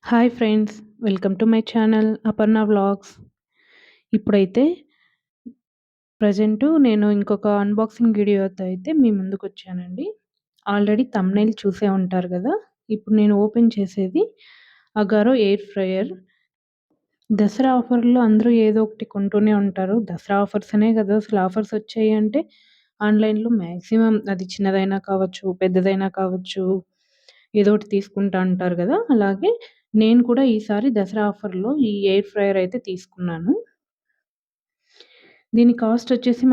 Hi friends, welcome to my channel Aparna vlogs. ఇప్పుడైతే నేను ఇంకొక అన్బాక్సింగ్ వీడియోతో అయితే మీ ముందుకొచ్చానండి. ఆల్రెడీ థంబ్‌నెయిల్ చూసే ఉంటారు గదా! ఇప్పుడు నేను ఓపెన్ చేసేది అగారో ఎయిర్ ఫ్రైయర్. దసరా ఆఫర్‌లో అందరూ ఏదో ఒకటి కొంటూనే ఉంటారు. దసరా ఆఫర్స్ అనే గదా! అసలు ఆఫర్స్ వచ్చాయి అంటే ఆన్‌లైన్‌లో మాక్సిమం అది చిన్నదైనా కావచ్చు, పెద్దదైనా కావచ్చు, ఏదో ఒకటి తీసుకుంటా అంటారు గదా! అలాగే నేను కూడా ఈసారి దసరా ఆఫర్‌లో ఈ ఎయిర్ ఫ్రైయర్ అయితే తీసుకున్నాను. దీని కాస్ట్ వచ్చేసి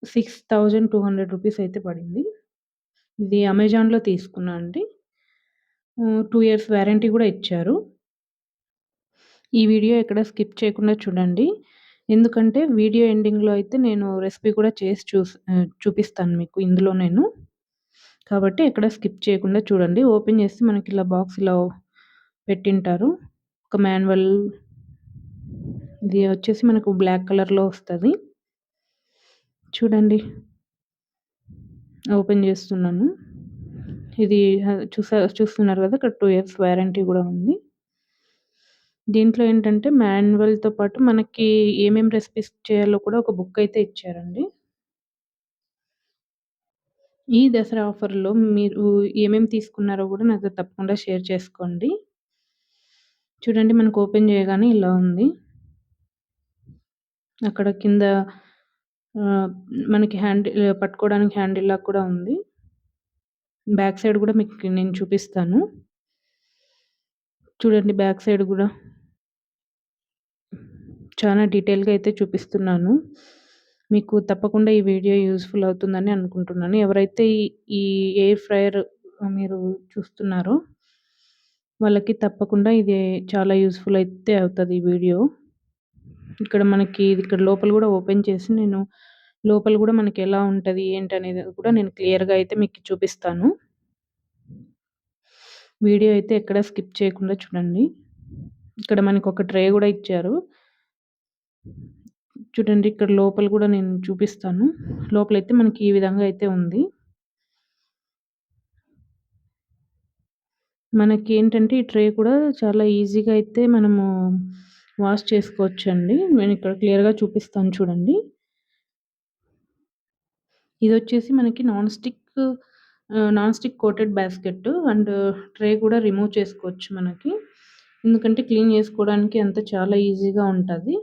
6200 రూపీస్ అయితే పడింది. ఇది అమెజాన్‌లో తీసుకున్నా అండి. 2 ఇయర్స్ వారంటీ గూడా ఇచ్చారు. ఈ వీడియో ఎక్కడ స్కిప్ చేయకుండా చూడండి. ఎందుకంటే వీడియో ఎండింగ్‌లో అయితే నేను రెసిపీ కూడా చేసి చూపిస్తాను మీకు ఇందులో నేను. కాబట్టి ఎక్కడ స్కిప్ చేయకుండా చూడండి. ఓపెన్ చేస్తే మనకి ఇలా బాక్స్ ఇలా పెట్టింటారు. ఒక మాన్యువల్ ఇది వచ్చేసి మనకు బ్లాక్ కలర్‌లో వస్తది. చూడండి. ఓపెన్ చేస్తున్నాను. ఇది చూస్తున్నారు కదా! ఇక్కడ 2 ఇయర్స్ వారంటీ గూడా ఉంది. దీంట్లో ఏంటంటే మాన్యువల్‌తో పాటు మనకి ఏమేం రెసిపీస్ చేయాలో కూడా ఒక బుక్ అయితే ఇచ్చారండి. ఈ దసరా ఆఫర్‌లో మీరు ఏమేమి తీసుకున్నారో గూడా నాతో తప్పకుండా షేర్ చేసుకోండి. చూడండి మనకు ఓపెన్ చేయగానే ఇలా ఉంది. అక్కడ కింద ఆహ్, మనకి పట్టుకోవడానికి హ్యాండిల్‌లా కూడా ఉంది. బ్యాక్ సైడ్ గూడా మీకు నేను చూపిస్తాను. చూడండి బ్యాక్ సైడ్ గూడా చాలా డీటెయిల్‌గా అయితే చూపిస్తున్నాను. మీకు తప్పకుండా ఈ వీడియో యూజ్‌ఫుల్ అవుతుందని అనుకుంటున్నాను. ఎవరైతే ఈ ఎయిర్ ఫ్రైయర్ మీరు చూస్తున్నారో వాళ్ళకి తప్పకుండా ఇది చాలా యూజ్‌ఫుల్ అయితే అవుతది ఈ వీడియో. ఇక్కడ మనకి ఇక్కడ లోపల గూడా ఓపెన్ చేసి నేను లోపల గూడా మనకెలా ఉంటది, ఏంటనేది కూడా నేను క్లియర్‌గా అయితే మీకు చూపిస్తాను. వీడియో అయితే ఎక్కడ స్కిప్ చేయకుండా చూడండి. ఇక్కడ మనకొక ట్రే గూడా ఇచ్చారు. చూడండి ఇక్కడ లోపల గూడా నేను చూపిస్తాను. లోపలైతే మనకి ఈ విధంగా అయితే ఉంది. మనకేంటంటే ఈ ట్రే కూడా చాలా ఈజీగా అయితే మనము వాష్ చేసుకోవచ్చండి. నేనిక్కడ క్లియర్‌గా చూపిస్తాను చూడండి. ఇదొచ్చేసి మనకి non stick coated basket and tray కూడా రిమూవ్ చేసుకోవచ్చు మనకి. ఎందుకంటే క్లీన్ చేసుకోవడానికి అంతా చాలా ఈజీగా ఉంటది.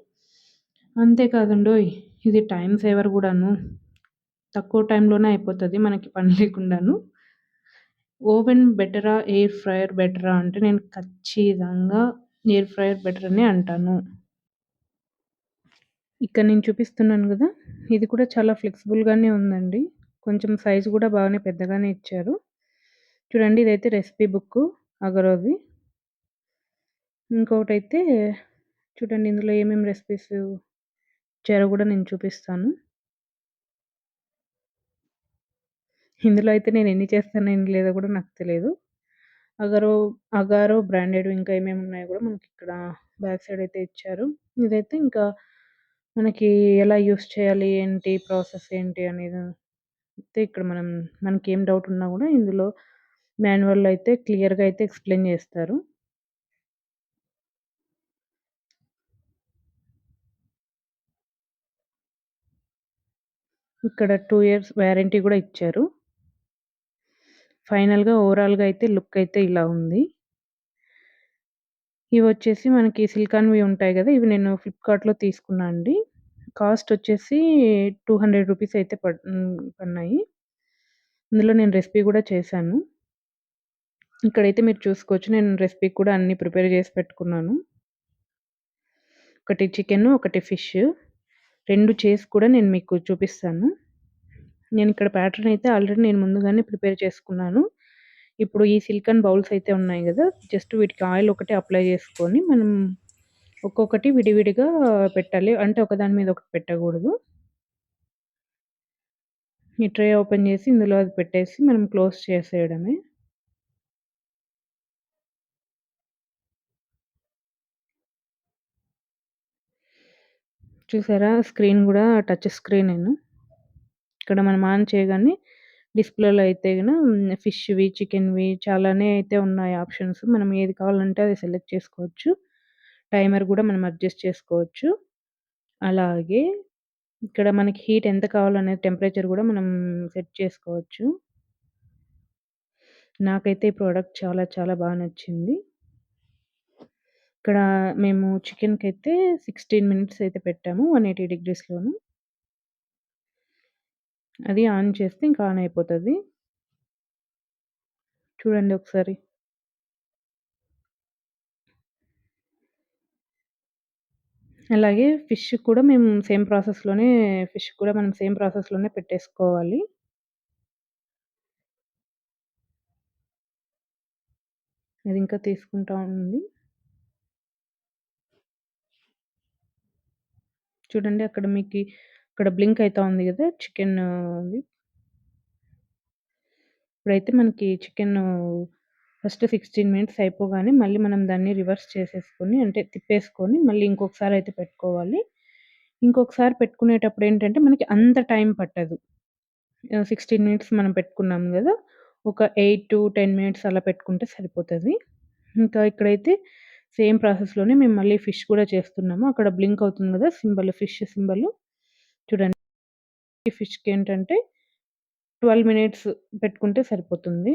అంతే కాదండోయ్! ఇది టైమ్ సేవర్ గూడాను. తక్కువ టైంలోనే అయిపోతది మనకి పని లేకుండాను. ఓవెన్ బెటరా? ఎయిర్ ఫ్రైయర్ బెటరా? అంటే నేను ఖచ్చితంగా ఎయిర్ ఫ్రైయర్ బెటర్ అనే అంటాను. ఇక్కడ నేను చూపిస్తున్నాను గదా! ఇది కూడా చాలా ఫ్లెక్సిబుల్‌గానే ఉందండి. కొంచెం సైజ్ గూడా బాగానే పెద్దగానే ఇచ్చారు. చూడండి ఇదైతే రెసిపీ బుక్కు అగరోది. ఇంకొకటైతే చూడండి ఇందులో ఏమేమి రెసిపీస్ ఇచ్చారో గూడా నేను చూపిస్తాను. ఇందులో అయితే నేను ఎన్ని చేస్తానో ఎన్ని లేదో గూడా నాకు తెలీదు. అగరో, అగారో బ్రాండెడ్ ఇంకా ఏమేమి ఉన్నాయో గూడా మనకిక్కడ బ్యాక్ సైడ్ అయితే ఇచ్చారు. ఇదైతే ఇంకా మనకి ఎలా యూజ్ చేయాలి, ఏంటి, ప్రాసెస్ ఏంటి అనేది అయితే ఇక్కడ మనకేం డౌట్ ఉన్నా గూడా ఇందులో మాన్యువల్‌లో అయితే క్లియర్‌గా అయితే ఎక్స్‌ప్లెయిన్ జేస్తారు. ఇక్కడ 2 ఇయర్స్ వారంటీ గూడా ఇచ్చారు. ఫైనల్‌గా ఓవరాల్‌గా అయితే లుక్ అయితే ఇలా ఉంది. ఇవొచ్చేసి మనకి సిలికాన్‌వి ఉంటాయి గదా! ఇవి నేను ఫ్లిప్‌కార్ట్‌లో తీసుకున్నా అండి. కాస్ట్ వచ్చేసి 200 రూపీస్ అయితే పడినాయి. ఇందులో నేను రెసిపీ గూడా చేశాను. ఇక్కడైతే మీరు చూసుకోవచ్చు నేను రెసిపీ కూడా అన్నీ ప్రిపేర్ జేసి పెట్టుకున్నాను. ఒకటి చికెను, ఒకటి ఫిష్ 2 చేసి కూడా నేను మీకు చూపిస్తాను. నేనిక్కడ ప్యాటర్న్ అయితే ఆల్రెడీ నేను ముందుగానే ప్రిపేర్ చేసుకున్నాను. ఇప్పుడు ఈ సిలికాన్ బౌల్స్ అయితే ఉన్నాయి గదా! జస్ట్ వీటికి ఆయిల్ ఒకటే అప్లై చేసుకొని మనం ఒక్కొక్కటి విడివిడిగా పెట్టాలి. అంటే ఒకదాని మీద ఒకటి పెట్టకూడదు. ఈ ట్రే ఓపెన్ చేసి ఇందులో అది పెట్టేసి మనం క్లోజ్ చేసేయడమే. చూసారా స్క్రీన్ గూడా టచ్ స్క్రీనేను. ఇక్కడ మనం ఆన్ చేయగానే డిస్‌ప్లేలో అయితే ఫిష్‌వి, చికెన్‌వి చాలానే అయితే ఉన్నాయి ఆప్షన్స్. మనం ఏది కావాలంటే అది సెలెక్ట్ చేసుకోవచ్చు. టైమర్ గూడా మనం అడ్జస్ట్ చేసుకోవచ్చు. అలాగే ఇక్కడ మనకి హీట్ ఎంత కావాలనే టెంపరేచర్ గూడా మనం సెట్ చేసుకోవచ్చు. నాకైతే ఈ ప్రొడక్ట్ చాలా చాలా బా నచ్చింది. ఇక్కడ మేము చికెన్‌కైతే 16 మినిట్స్ అయితే పెట్టాము 180 డిగ్రీస్‌లోను. అది ఆన్ చేస్తే ఇంకా ఆన్ అయిపోతది. చూడండి ఒకసారి. అలాగే ఫిష్ కూడా మనం సేమ్ ప్రాసెస్‌లోనే పెట్టేసుకోవాలి. అది ఇంకా తీసుకుంటా ఉంది. చూడండి అక్కడ బ్లింక్ అయితా ఉంది గదా! చికెన్‌ది. ఇప్పుడైతే మనకి ఫస్ట్ 16 మినిట్స్ అయిపోగానే మళ్ళీ మనం దాన్ని రివర్స్ చేసేసుకొని అంటే తిప్పేసుకొని మళ్ళీ ఇంకొకసారి అయితే పెట్టుకోవాలి. ఇంకొకసారి పెట్టుకునేటప్పుడు ఏంటంటే మనకి అంత టైం పట్టదు. 16 మినిట్స్ మనం పెట్టుకున్నాం గదా! ఒక 8-10 మినిట్స్ అలా పెట్టుకుంటే సరిపోతది. ఇంకా ఇక్కడైతే సేమ్ ప్రాసెస్‌లోనే మేము మళ్ళీ ఫిష్ కూడా చేస్తున్నాము. అక్కడ బ్లింక్ అవుతుంది గదా! Fish symbol. చూడండి ఈ ఫిష్‌కేంటంటే 12 మినిట్స్ పెట్టుకుంటే సరిపోతుంది.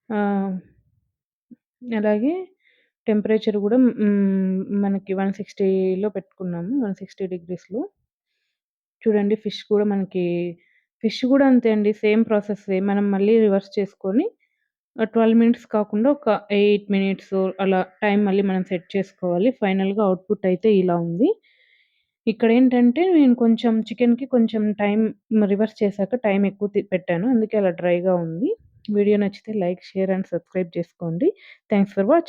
ఆ! అలాగే టెంపరేచర్ గూడా మనకి 160లో పెట్టుకున్నాము. 160 డిగ్రీస్‌లో. చూడండి ఫిష్ గూడా అంతే అండి. సేమ్ ప్రాసెస్సే. మనం మళ్ళీ రివర్స్ చేసుకొని 12 మినిట్స్ కాకుండా ఒక 8 మినిట్స్ అలా టైం మళ్ళీ మనం సెట్ చేసుకోవాలి. ఫైనల్‌గా అవుట్‌పుట్ అయితే ఇలా ఉంది. ఇక్కడేంటంటే నేను కొంచెం చికెన్‌కి కొంచెం రివర్స్ చేశాక టైం ఎక్కువ పెట్టాను. అందుకే అలా డ్రైగా ఉంది. వీడియో నచ్చితే లైక్, షేర్ అండ్ సబ్స్క్రైబ్ చేసుకోండి. Thanks for watching.